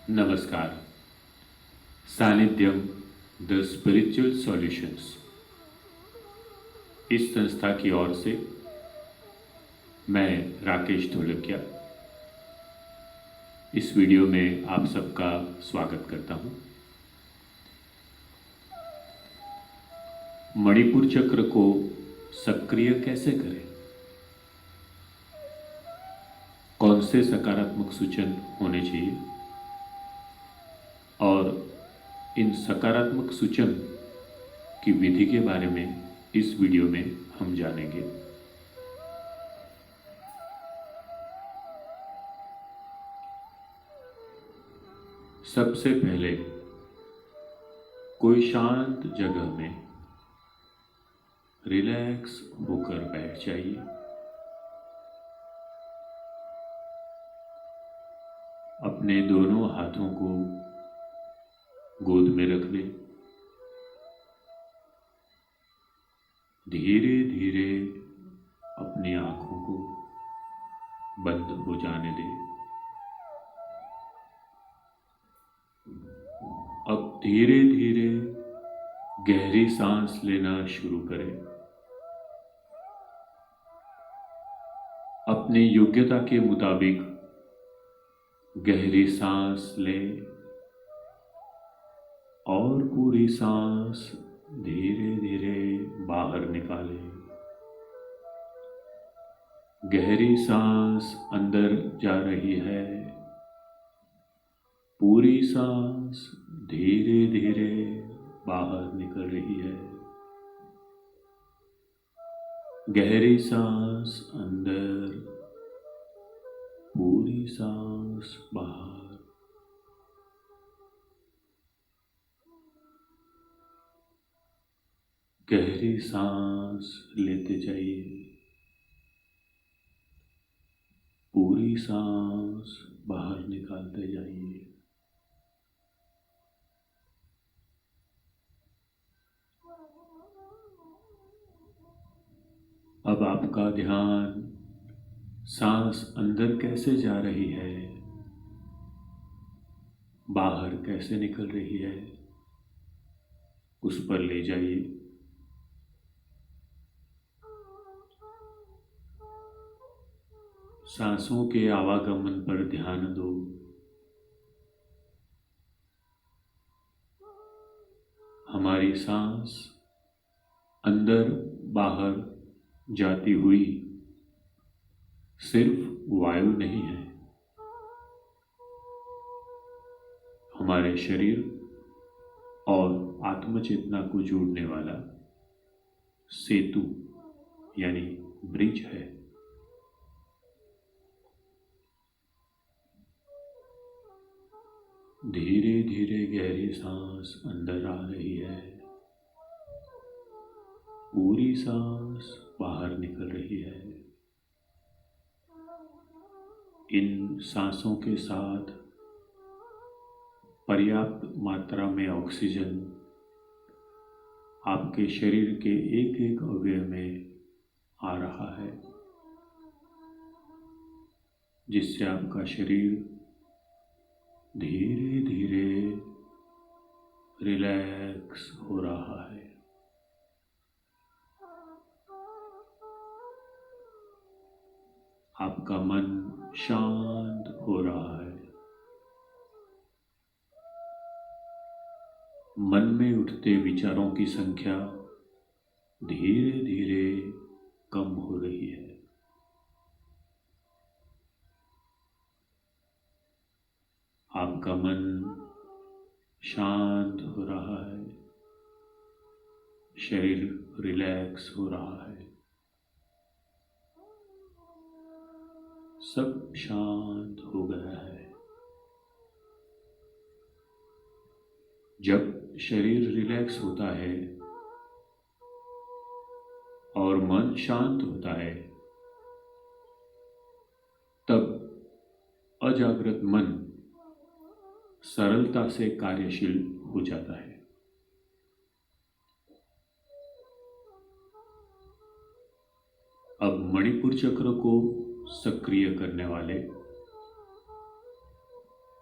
नमस्कार। सानिध्यम the spiritual solutions इस संस्था की ओर से मैं राकेश ढोलकिया इस वीडियो में आप सबका स्वागत करता हूं। मणिपुर चक्र को सक्रिय कैसे करें, कौन से सकारात्मक सूचन होने चाहिए और इन सकारात्मक सूचन की विधि के बारे में इस वीडियो में हम जानेंगे। सबसे पहले कोई शांत जगह में रिलैक्स होकर बैठ जाइए। अपने दोनों हाथों को गोद में रख लें। धीरे धीरे अपनी आंखों को बंद हो जाने दें। अब धीरे धीरे गहरी सांस लेना शुरू करें। अपनी योग्यता के मुताबिक गहरी सांस लें और पूरी सांस धीरे धीरे बाहर निकालें। गहरी सांस अंदर जा रही है, पूरी सांस धीरे धीरे बाहर निकल रही है। गहरी सांस अंदर, पूरी सांस बाहर। गहरी सांस लेते जाइए, पूरी सांस बाहर निकालते जाइए। अब आपका ध्यान सांस अंदर कैसे जा रही है, बाहर कैसे निकल रही है, उस पर ले जाइए। सांसों के आवागमन पर ध्यान दो। हमारी सांस अंदर बाहर जाती हुई सिर्फ वायु नहीं है, हमारे शरीर और आत्मचेतना को जोड़ने वाला सेतु यानी ब्रिज है। धीरे धीरे गहरी सांस अंदर आ रही है, पूरी सांस बाहर निकल रही है। इन सांसों के साथ पर्याप्त मात्रा में ऑक्सीजन आपके शरीर के एक एक अवयव में आ रहा है, जिससे आपका शरीर धीरे धीरे रिलैक्स हो रहा है। आपका मन शांत हो रहा है। मन में उठते विचारों की संख्या धीरे धीरे कम हो रही है। आपका मन शांत हो रहा है, शरीर रिलैक्स हो रहा है, सब शांत हो गया है। जब शरीर रिलैक्स होता है और मन शांत होता है, तब अजागृत मन सरलता से कार्यशील हो जाता है। अब मणिपुर चक्र को सक्रिय करने वाले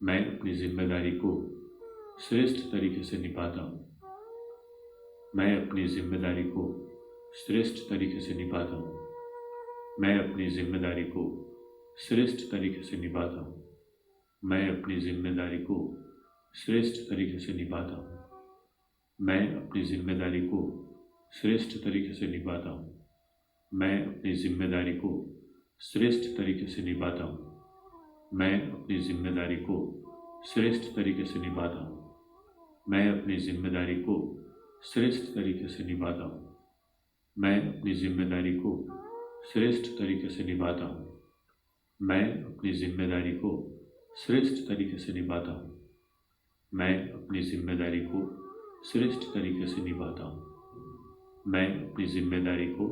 मैं अपनी जिम्मेदारी को श्रेष्ठ तरीके से निभाता हूँ। मैं अपनी जिम्मेदारी को श्रेष्ठ तरीके से निभाता हूँ। मैं अपनी जिम्मेदारी को श्रेष्ठ तरीके से निभाता हूँ। मैं अपनी जिम्मेदारी को श्रेष्ठ तरीके से निभाता हूँ। मैं अपनी जिम्मेदारी को श्रेष्ठ तरीके से निभाता हूँ। मैं अपनी जिम्मेदारी को श्रेष्ठ तरीके से निभाता हूँ। मैं अपनी जिम्मेदारी को श्रेष्ठ तरीके से निभाता हूँ। मैं अपनी जिम्मेदारी को श्रेष्ठ तरीके से निभाता हूँ। मैं अपनी जिम्मेदारी को श्रेष्ठ तरीके से निभाता हूँ। मैं अपनी जिम्मेदारी को श्रेष्ठ तरीके से निभाता हूँ। मैं अपनी जिम्मेदारी को श्रेष्ठ तरीके से निभाता हूँ। मैं अपनी जिम्मेदारी को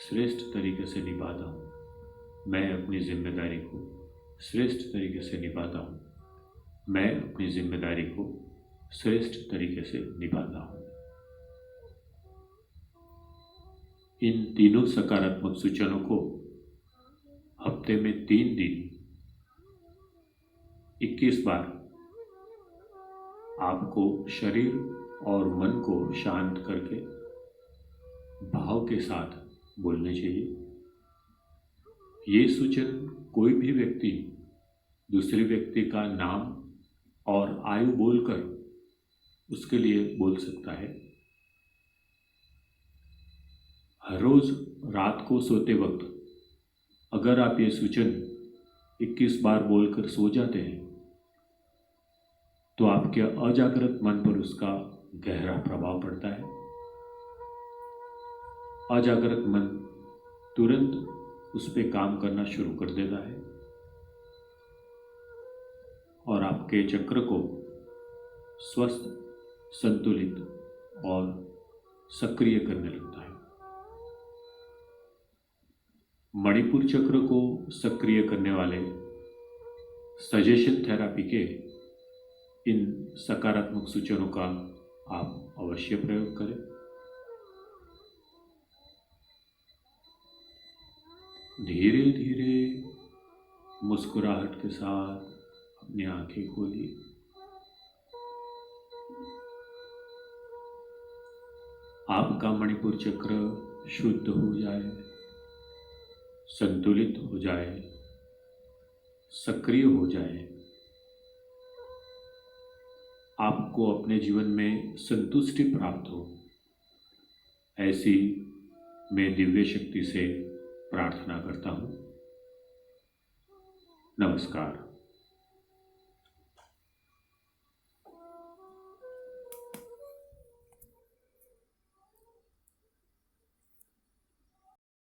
श्रेष्ठ तरीके से निभाता हूँ। मैं अपनी जिम्मेदारी को श्रेष्ठ तरीके से निभाता हूँ। मैं अपनी जिम्मेदारी को श्रेष्ठ तरीके से निभाता हूँ। इन तीनों सकारात्मक सूचनों को हफ्ते में 3 दिन 21 बार आपको शरीर और मन को शांत करके भाव के साथ बोलने चाहिए। ये सूचन कोई भी व्यक्ति दूसरे व्यक्ति का नाम और आयु बोलकर उसके लिए बोल सकता है। हर रोज रात को सोते वक्त अगर आप ये सूचन 21 बार बोलकर सो जाते हैं तो आपके अजागृत मन पर उसका गहरा प्रभाव पड़ता है। अजागृत मन तुरंत उस पर काम करना शुरू कर देता है और आपके चक्र को स्वस्थ, संतुलित और सक्रिय करने लगता है। मणिपुर चक्र को सक्रिय करने वाले सजेशन थेरापी के इन सकारात्मक सूचनों का आप अवश्य प्रयोग करें। धीरे धीरे मुस्कुराहट के साथ अपनी आंखें खोलिए। आपका मणिपुर चक्र शुद्ध हो जाए, संतुलित हो जाए, सक्रिय हो जाए। आपको अपने जीवन में संतुष्टि प्राप्त हो, ऐसी मैं दिव्य शक्ति से प्रार्थना करता हूँ। नमस्कार।